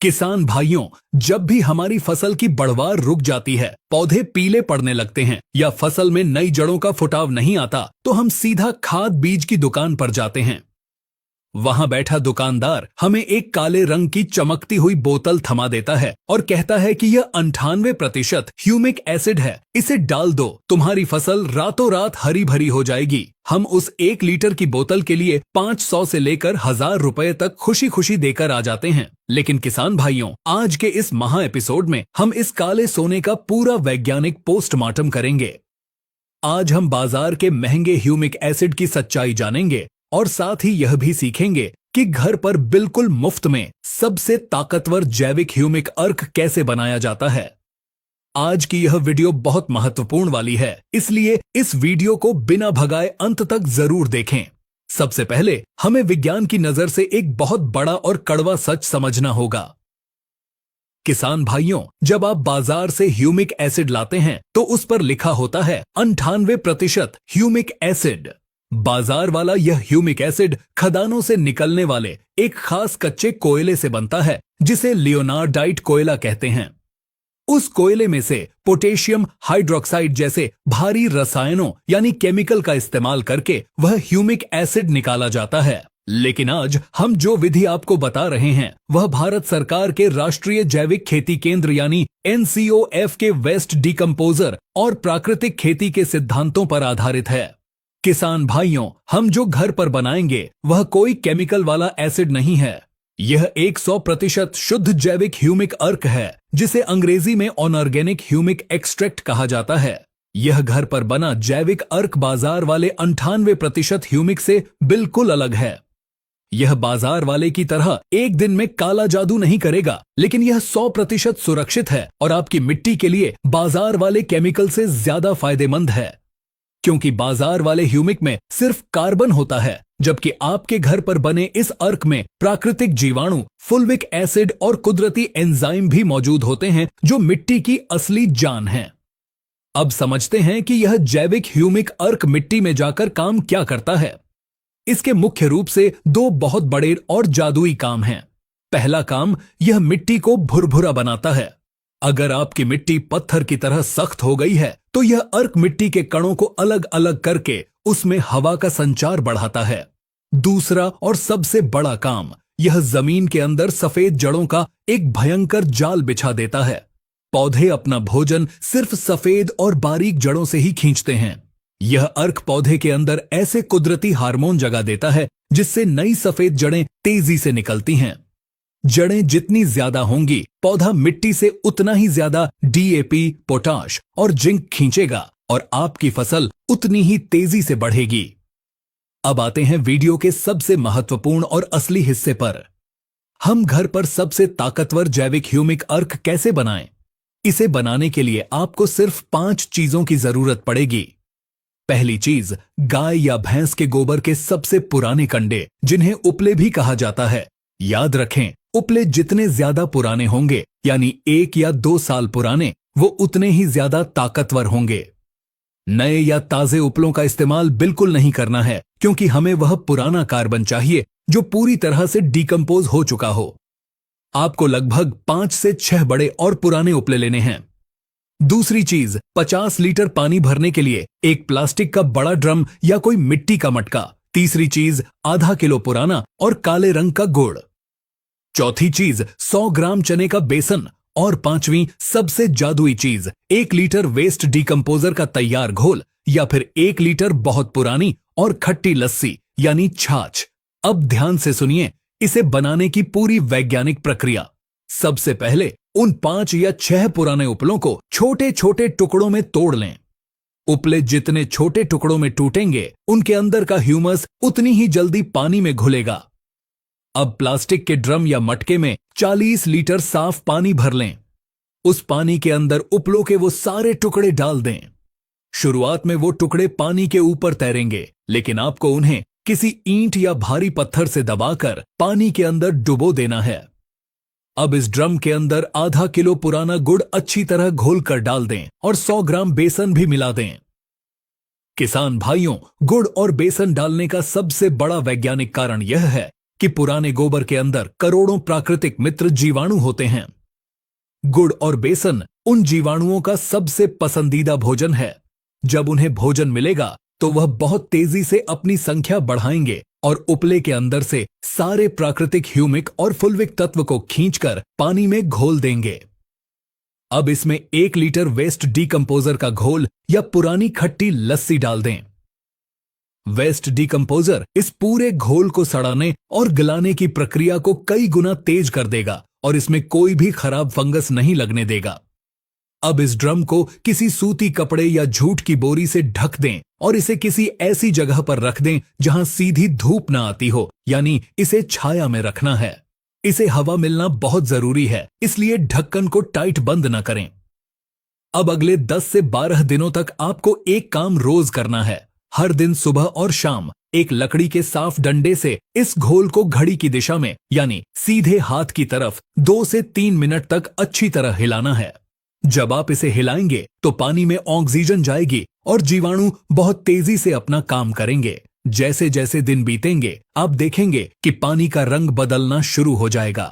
किसान भाइयों, जब भी हमारी फसल की बढ़वार रुक जाती है, पौधे पीले पड़ने लगते हैं या फसल में नई जड़ों का फुटाव नहीं आता, तो हम सीधा खाद बीज की दुकान पर जाते हैं। वहां बैठा दुकानदार हमें एक काले रंग की चमकती हुई बोतल थमा देता है और कहता है कि यह 98% ह्यूमिक एसिड है, इसे डाल दो, तुम्हारी फसल रातों रात हरी भरी हो जाएगी। हम उस 1 लीटर की बोतल के लिए 500 से लेकर 1000 रुपए तक खुशी खुशी देकर आ जाते हैं। लेकिन किसान भाइयों, आज के इस महा एपिसोड में हम इस काले सोने का पूरा वैज्ञानिक पोस्टमार्टम करेंगे। आज हम बाजार के महंगे ह्यूमिक एसिड की सच्चाई जानेंगे और साथ ही यह भी सीखेंगे कि घर पर बिल्कुल मुफ्त में सबसे ताकतवर जैविक ह्यूमिक अर्क कैसे बनाया जाता है। आज की यह वीडियो बहुत महत्वपूर्ण वाली है, इसलिए इस वीडियो को बिना भगाए अंत तक जरूर देखें। सबसे पहले हमें विज्ञान की नजर से एक बहुत बड़ा और कड़वा सच समझना होगा। किसान भाइयों, जब आप बाजार से ह्यूमिक एसिड लाते हैं तो उस पर लिखा होता है 98% ह्यूमिक एसिड। बाजार वाला यह ह्यूमिक एसिड खदानों से निकलने वाले एक खास कच्चे कोयले से बनता है, जिसे लियोनार्डाइट कोयला कहते हैं। उस कोयले में से पोटेशियम हाइड्रोक्साइड जैसे भारी रसायनों यानी केमिकल का इस्तेमाल करके वह ह्यूमिक एसिड निकाला जाता है। लेकिन आज हम जो विधि आपको बता रहे हैं वह भारत सरकार के राष्ट्रीय जैविक खेती केंद्र यानी NCOF के वेस्ट डिकम्पोजर और प्राकृतिक खेती के सिद्धांतों पर आधारित है। किसान भाइयों, हम जो घर पर बनाएंगे वह कोई केमिकल वाला एसिड नहीं है। यह 100% शुद्ध जैविक ह्यूमिक अर्क है, जिसे अंग्रेजी में अनऑर्गेनिक ह्यूमिक एक्सट्रैक्ट कहा जाता है। यह घर पर बना जैविक अर्क बाजार वाले 98% ह्यूमिक से बिल्कुल अलग है। यह बाजार वाले की तरह एक दिन में काला जादू नहीं करेगा, लेकिन यह 100% सुरक्षित है और आपकी मिट्टी के लिए बाजार वाले केमिकल से ज्यादा फायदेमंद है। क्योंकि बाजार वाले ह्यूमिक में सिर्फ कार्बन होता है, जबकि आपके घर पर बने इस अर्क में प्राकृतिक जीवाणु, फुल्विक एसिड और कुदरती एंजाइम भी मौजूद होते हैं, जो मिट्टी की असली जान है। अब समझते हैं कि यह जैविक ह्यूमिक अर्क मिट्टी में जाकर काम क्या करता है। इसके मुख्य रूप से 2 बहुत बड़े और जादुई काम हैं। पहला काम, यह मिट्टी को भुरभुरा बनाता है। अगर आपकी मिट्टी पत्थर की तरह सख्त हो गई है तो यह अर्क मिट्टी के कणों को अलग अलग करके उसमें हवा का संचार बढ़ाता है। दूसरा और सबसे बड़ा काम, यह जमीन के अंदर सफेद जड़ों का एक भयंकर जाल बिछा देता है। पौधे अपना भोजन सिर्फ सफेद और बारीक जड़ों से ही खींचते हैं। यह अर्क पौधे के अंदर ऐसे कुदरती हार्मोन जगा देता है जिससे नई सफेद जड़ें तेजी से निकलती हैं। जड़ें जितनी ज्यादा होंगी, पौधा मिट्टी से उतना ही ज्यादा DAP, पोटाश और जिंक खींचेगा और आपकी फसल उतनी ही तेजी से बढ़ेगी। अब आते हैं वीडियो के सबसे महत्वपूर्ण और असली हिस्से पर। हम घर पर सबसे ताकतवर जैविक ह्यूमिक अर्क कैसे बनाएं? इसे बनाने के लिए आपको सिर्फ 5 चीजों की जरूरत पड़ेगी। पहली चीज, गाय या भैंस के गोबर के सबसे पुराने कंडे, जिन्हें उपले भी कहा जाता है। याद रखें, उपले जितने ज्यादा पुराने होंगे, यानी 1 या 2 साल पुराने, वो उतने ही ज्यादा ताकतवर होंगे। नए या ताजे उपलों का इस्तेमाल बिल्कुल नहीं करना है, क्योंकि हमें वह पुराना कार्बन चाहिए जो पूरी तरह से डिकम्पोज हो चुका हो। आपको लगभग 5 से 6 बड़े और पुराने उपले लेने हैं। दूसरी चीज, 50 लीटर पानी भरने के लिए एक प्लास्टिक का बड़ा ड्रम या कोई मिट्टी का मटका। तीसरी चीज, आधा किलो पुराना और काले रंग का गुड़। चौथी चीज, 100 ग्राम चने का बेसन। और 5वीं सबसे जादुई चीज, 1 लीटर वेस्ट डिकम्पोजर का तैयार घोल या फिर 1 लीटर बहुत पुरानी और खट्टी लस्सी यानी छाछ। अब ध्यान से सुनिए इसे बनाने की पूरी वैज्ञानिक प्रक्रिया। सबसे पहले उन 5 या 6 पुराने उपलों को छोटे छोटे टुकड़ों में तोड़ लें। उपले जितने छोटे टुकड़ों में टूटेंगे, उनके अंदर का ह्यूमस उतनी ही जल्दी पानी में घुलेगा। अब प्लास्टिक के ड्रम या मटके में 40 लीटर साफ पानी भर लें। उस पानी के अंदर उपलों के वो सारे टुकड़े डाल दें। शुरुआत में वो टुकड़े पानी के ऊपर तैरेंगे, लेकिन आपको उन्हें किसी ईंट या भारी पत्थर से दबाकर पानी के अंदर डुबो देना है। अब इस ड्रम के अंदर आधा किलो पुराना गुड़ अच्छी तरह घोल कर डाल दें और 100 ग्राम बेसन भी मिला दें। किसान भाइयों, गुड़ और बेसन डालने का सबसे बड़ा वैज्ञानिक कारण यह है कि पुराने गोबर के अंदर करोड़ों प्राकृतिक मित्र जीवाणु होते हैं। गुड़ और बेसन उन जीवाणुओं का सबसे पसंदीदा भोजन है। जब उन्हें भोजन मिलेगा तो वह बहुत तेजी से अपनी संख्या बढ़ाएंगे और उपले के अंदर से सारे प्राकृतिक ह्यूमिक और फुल्विक तत्व को खींचकर पानी में घोल देंगे। अब इसमें 1 लीटर वेस्ट डीकंपोजर का घोल या पुरानी खट्टी लस्सी डाल दें। वेस्ट डीकंपोजर इस पूरे घोल को सड़ाने और गलाने की प्रक्रिया को कई गुना तेज कर देगा और इसमें कोई भी खराब फंगस नहीं लगने देगा। अब इस ड्रम को किसी सूती कपड़े या जूट की बोरी से ढक दें और इसे किसी ऐसी जगह पर रख दें जहां सीधी धूप ना आती हो, यानी इसे छाया में रखना है। इसे हवा मिलना बहुत जरूरी है, इसलिए ढक्कन को टाइट बंद न करें। अब अगले 10 से 12 दिनों तक आपको एक काम रोज करना है। हर दिन सुबह और शाम एक लकड़ी के साफ डंडे से इस घोल को घड़ी की दिशा में, यानी सीधे हाथ की तरफ 2 से 3 मिनट तक अच्छी तरह हिलाना है। जब आप इसे हिलाएंगे तो पानी में ऑक्सीजन जाएगी और जीवाणु बहुत तेजी से अपना काम करेंगे। जैसे जैसे दिन बीतेंगे आप देखेंगे कि पानी का रंग बदलना शुरू हो जाएगा।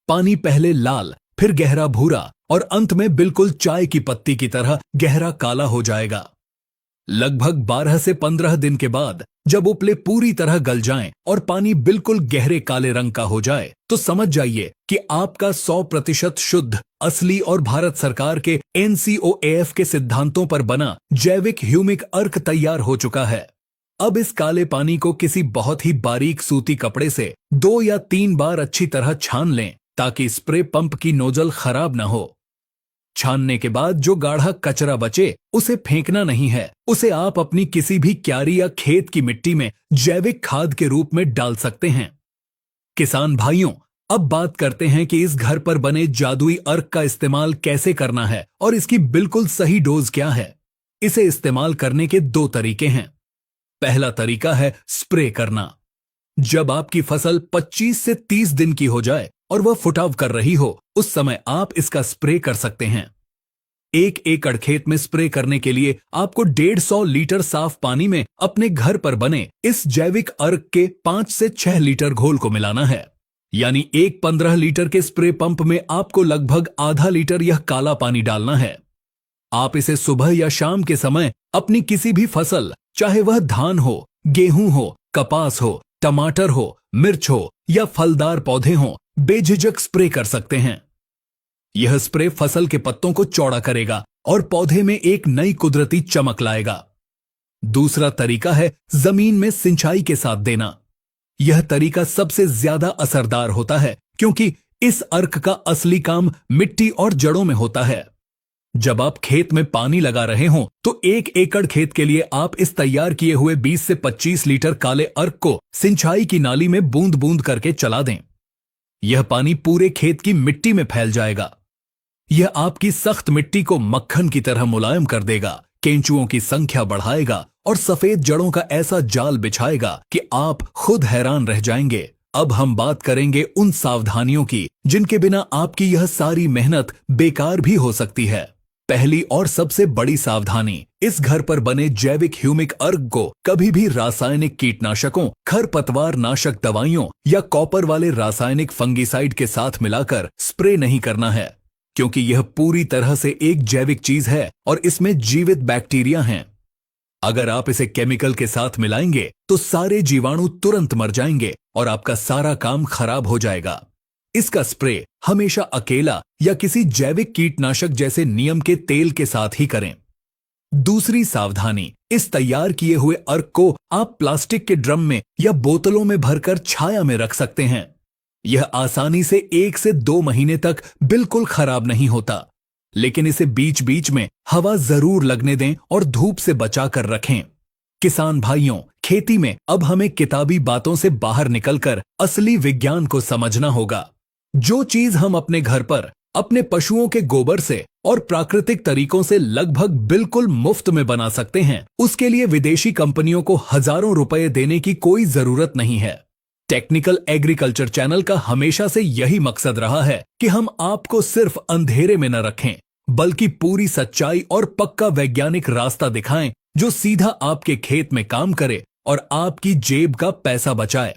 पानी पहले लाल, फिर गहरा भूरा और अंत में बिल्कुल चाय की पत्ती की तरह गहरा काला हो जाएगा। लगभग 12 से 15 दिन के बाद जब उपले पूरी तरह गल जाएं और पानी बिल्कुल गहरे काले रंग का हो जाए तो समझ जाइए कि आपका 100% शुद्ध, असली और भारत सरकार के NCOAF के सिद्धांतों पर बना जैविक ह्यूमिक अर्क तैयार हो चुका है। अब इस काले पानी को किसी बहुत ही बारीक सूती कपड़े से 2 या 3 बार अच्छी तरह छान लें ताकि स्प्रे पंप की नोजल खराब ना हो। छानने के बाद जो गाढ़ा कचरा बचे उसे फेंकना नहीं है, उसे आप अपनी किसी भी क्यारी या खेत की मिट्टी में जैविक खाद के रूप में डाल सकते हैं। किसान भाइयों, अब बात करते हैं कि इस घर पर बने जादुई अर्क का इस्तेमाल कैसे करना है और इसकी बिल्कुल सही डोज क्या है। इसे इस्तेमाल करने के 2 तरीके हैं। पहला तरीका है स्प्रे करना। जब आपकी फसल 25 से 30 दिन की हो जाए और वह फुटाव कर रही हो, उस समय आप इसका स्प्रे कर सकते हैं। 1 एकड़ खेत में स्प्रे करने के लिए आपको 150 लीटर साफ पानी में अपने घर पर बने इस जैविक अर्क के 5 से 6 लीटर घोल को मिलाना है। यानी एक 15 लीटर के स्प्रे पंप में आपको लगभग आधा लीटर यह काला पानी डालना है। आप इसे सुबह या शाम के समय अपनी किसी भी फसल, चाहे वह धान हो, गेहूं हो, कपास हो, टमाटर हो, मिर्च हो या फलदार पौधे हो, बेझिझक स्प्रे कर सकते हैं। यह स्प्रे फसल के पत्तों को चौड़ा करेगा और पौधे में एक नई कुदरती चमक लाएगा। दूसरा तरीका है जमीन में सिंचाई के साथ देना। यह तरीका सबसे ज्यादा असरदार होता है क्योंकि इस अर्क का असली काम मिट्टी और जड़ों में होता है। जब आप खेत में पानी लगा रहे हों तो 1 एकड़ खेत के लिए आप इस तैयार किए हुए 20 से 25 लीटर काले अर्क को सिंचाई की नाली में बूंद बूंद करके चला दें। यह पानी पूरे खेत की मिट्टी में फैल जाएगा। यह आपकी सख्त मिट्टी को मक्खन की तरह मुलायम कर देगा, केंचुओं की संख्या बढ़ाएगा और सफेद जड़ों का ऐसा जाल बिछाएगा कि आप खुद हैरान रह जाएंगे। अब हम बात करेंगे उन सावधानियों की जिनके बिना आपकी यह सारी मेहनत बेकार भी हो सकती है। पहली और सबसे बड़ी सावधानी, इस घर पर बने जैविक ह्यूमिक अर्क को कभी भी रासायनिक कीटनाशकों, खरपतवार नाशक दवाइयों या कॉपर वाले रासायनिक फंगिसाइड के साथ मिलाकर स्प्रे नहीं करना है, क्योंकि यह पूरी तरह से एक जैविक चीज है और इसमें जीवित बैक्टीरिया हैं। अगर आप इसे केमिकल के साथ मिलाएंगे तो सारे जीवाणु तुरंत मर जाएंगे और आपका सारा काम खराब हो जाएगा। इसका स्प्रे हमेशा अकेला या किसी जैविक कीटनाशक जैसे नियम के तेल के साथ ही करें। दूसरी सावधानी, इस तैयार किए हुए अर्क को आप प्लास्टिक के ड्रम में या बोतलों में भरकर छाया में रख सकते हैं। यह आसानी से 1 से 2 महीने तक बिल्कुल खराब नहीं होता, लेकिन इसे बीच बीच में हवा जरूर लगने दें और धूप से बचाकर रखें। किसान भाइयों, खेती में अब हमें किताबी बातों से बाहर निकलकर असली विज्ञान को समझना होगा। जो चीज हम अपने घर पर अपने पशुओं के गोबर से और प्राकृतिक तरीकों से लगभग बिल्कुल मुफ्त में बना सकते हैं, उसके लिए विदेशी कंपनियों को हजारों रुपए देने की कोई जरूरत नहीं है। टेक्निकल एग्रीकल्चर चैनल का हमेशा से यही मकसद रहा है कि हम आपको सिर्फ अंधेरे में न रखें, बल्कि पूरी सच्चाई और पक्का वैज्ञानिक रास्ता दिखाएं जो सीधा आपके खेत में काम करे और आपकी जेब का पैसा बचाए।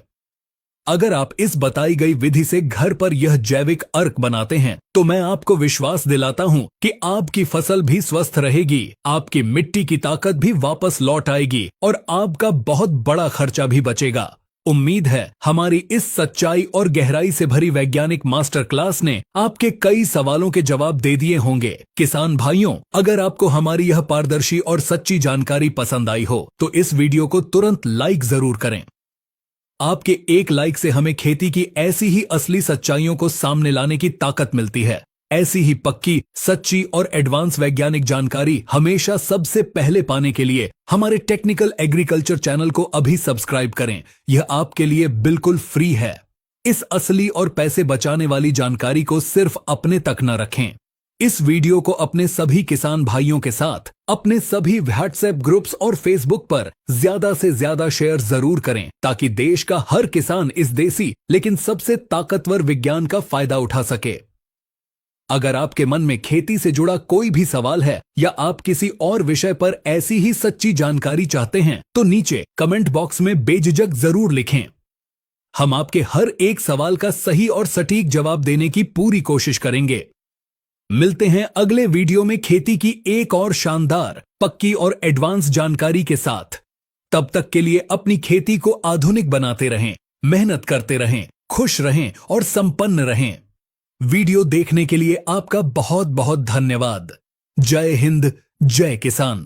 अगर आप इस बताई गई विधि से घर पर यह जैविक अर्क बनाते हैं तो मैं आपको विश्वास दिलाता हूं कि आपकी फसल भी स्वस्थ रहेगी, आपकी मिट्टी की ताकत भी वापस लौट आएगी और आपका बहुत बड़ा खर्चा भी बचेगा। उम्मीद है हमारी इस सच्चाई और गहराई से भरी वैज्ञानिक मास्टर क्लास ने आपके कई सवालों के जवाब दे दिए होंगे। किसान भाइयों, अगर आपको हमारी यह पारदर्शी और सच्ची जानकारी पसंद आई हो तो इस वीडियो को तुरंत लाइक जरूर करें। आपके एक लाइक से हमें खेती की ऐसी ही असली सच्चाइयों को सामने लाने की ताकत मिलती है। ऐसी ही पक्की, सच्ची और एडवांस वैज्ञानिक जानकारी हमेशा सबसे पहले पाने के लिए हमारे टेक्निकल एग्रीकल्चर चैनल को अभी सब्सक्राइब करें। यह आपके लिए बिल्कुल फ्री है। इस असली और पैसे बचाने वाली जानकारी को सिर्फ अपने तक न रखें। इस वीडियो को अपने सभी किसान भाइयों के साथ अपने सभी व्हाट्सएप ग्रुप्स और फेसबुक पर ज्यादा से ज्यादा शेयर जरूर करें ताकि देश का हर किसान इस देसी लेकिन सबसे ताकतवर विज्ञान का फायदा उठा सके। अगर आपके मन में खेती से जुड़ा कोई भी सवाल है या आप किसी और विषय पर ऐसी ही सच्ची जानकारी चाहते हैं तो नीचे कमेंट बॉक्स में बेझिझक जरूर लिखें। हम आपके हर एक सवाल का सही और सटीक जवाब देने की पूरी कोशिश करेंगे। मिलते हैं अगले वीडियो में खेती की एक और शानदार, पक्की और एडवांस जानकारी के साथ। तब तक के लिए अपनी खेती को आधुनिक बनाते रहें, मेहनत करते रहें, खुश रहें और संपन्न रहें। वीडियो देखने के लिए आपका बहुत बहुत धन्यवाद। जय हिंद, जय किसान।